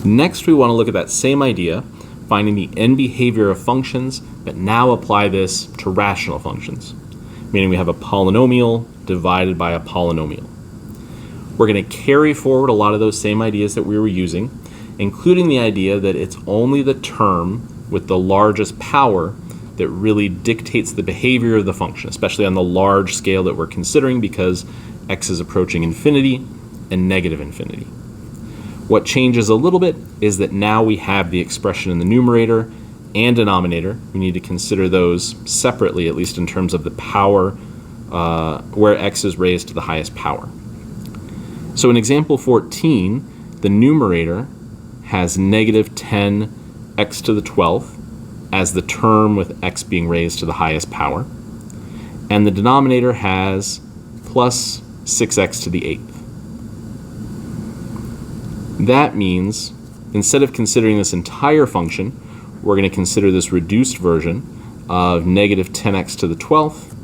Next, we want to look at that same idea, finding the end behavior of functions, but now apply this to rational functions, meaning we have a polynomial divided by a polynomial. We're going to carry forward a lot of those same ideas that we were using, including the idea that it's only the term with the largest power that really dictates the behavior of the function, especially on the large scale that we're considering because x is approaching infinity and negative infinity. What changes a little bit is that now we have the expression in the numerator and denominator. We need to consider those separately, at least in terms of the power, where x is raised to the highest power. So in example 14, the numerator has negative 10 x to the 12th as the term with x being raised to the highest power, and the denominator has plus 6x to the 8th. That means instead of considering this entire function, we're going to consider this reduced version of negative 10x to the 12th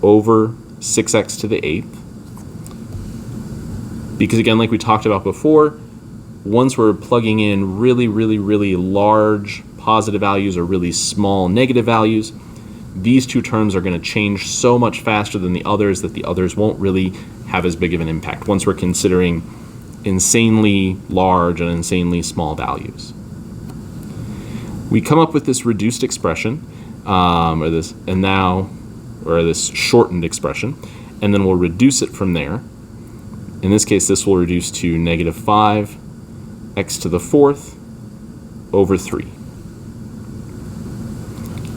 over 6x to the 8th. Because again, like we talked about before, once we're plugging in really large positive values or really small negative values, these two terms are going to change so much faster than the others that the others won't really have as big of an impact once we're considering insanely large and insanely small values. We come up with this reduced expression, or this shortened expression, and then we'll reduce it from there. In this case, this will reduce to negative 5 x to the 4th over 3.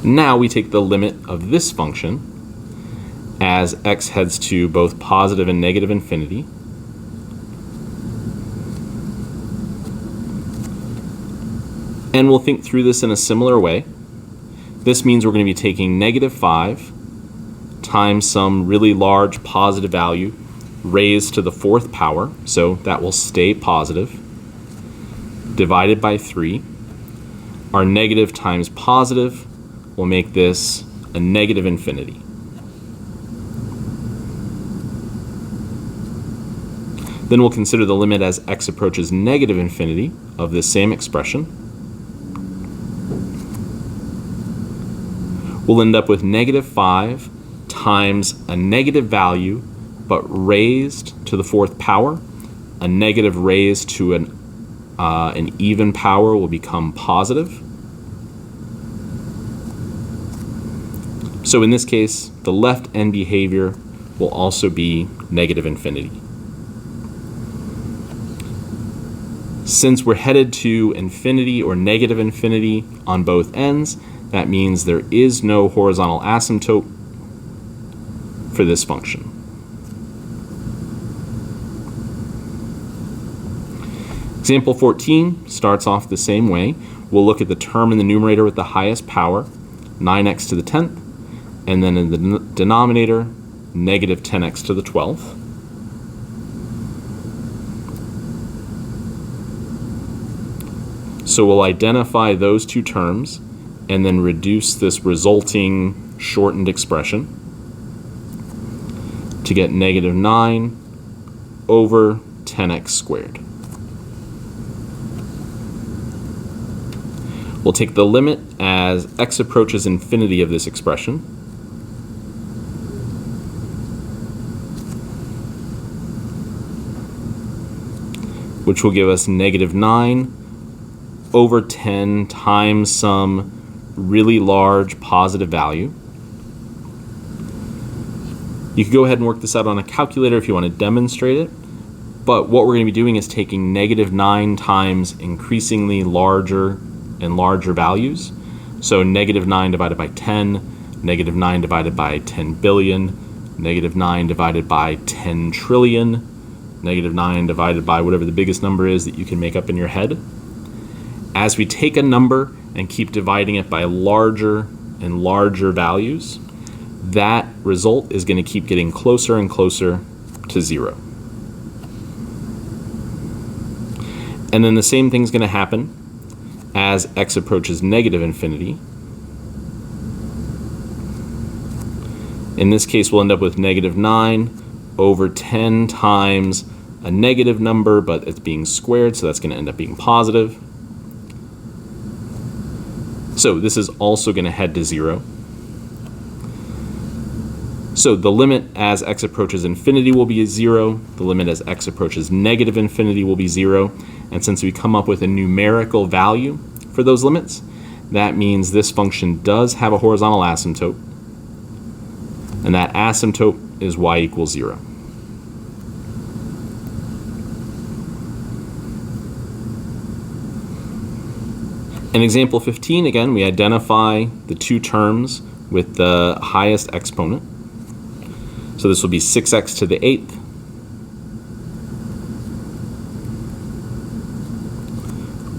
Now we take the limit of this function as x heads to both positive and negative infinity. And we'll think through this in a similar way. This means we're going to be taking negative 5 times some really large positive value raised to the 4th power, so that will stay positive, divided by 3. Our negative times positive will make this a negative infinity. Then we'll consider the limit as x approaches negative infinity of this same expression. We'll end up with negative 5 times a negative value, but raised to the 4th power. A negative raised to an even power will become positive. So in this case, the left end behavior will also be negative infinity. Since we're headed to infinity or negative infinity on both ends, that means there is no horizontal asymptote for this function. Example 14 starts off the same way. We'll look at the term in the numerator with the highest power, 9x to the 10th, and then in the denominator, negative 10x to the 12th. So we'll identify those two terms and then reduce this resulting shortened expression to get negative 9 over 10x squared. We'll take the limit as x approaches infinity of this expression. Which will give us negative 9 over 10 times some really large positive value. You could go ahead and work this out on a calculator if you want to demonstrate it, but what we're going to be doing is taking negative 9 times increasingly larger and larger values. So negative 9 divided by 10, negative 9 divided by 10 billion, negative 9 divided by 10 trillion, negative 9 divided by whatever the biggest number is that you can make up in your head. As we take a number and keep dividing it by larger and larger values, that result is going to keep getting closer and closer to 0. And then the same thing's going to happen as x approaches negative infinity. In this case, we'll end up with negative 9 over 10 times a negative number, but it's being squared, so that's going to end up being positive. So this is also going to head to 0. So the limit as x approaches infinity will be 0. The limit as x approaches negative infinity will be 0. And since we come up with a numerical value for those limits, that means this function does have a horizontal asymptote. And that asymptote is y equals 0. In example 15, again, we identify the two terms with the highest exponent. So this will be 6x to the 8th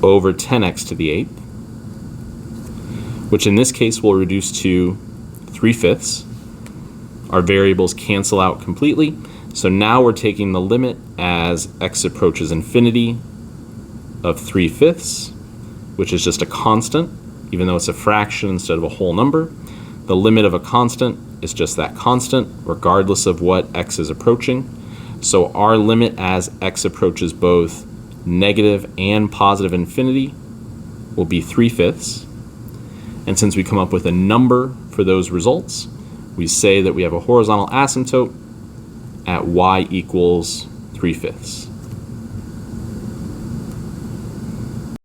over 10x to the 8th, which in this case will reduce to 3/5. Our variables cancel out completely. So now we're taking the limit as x approaches infinity of 3/5, which is just a constant, even though it's a fraction instead of a whole number. The limit of a constant is just that constant, regardless of what x is approaching. So our limit as x approaches both negative and positive infinity will be 3/5. And since we come up with a number for those results, we say that we have a horizontal asymptote at y equals 3/5.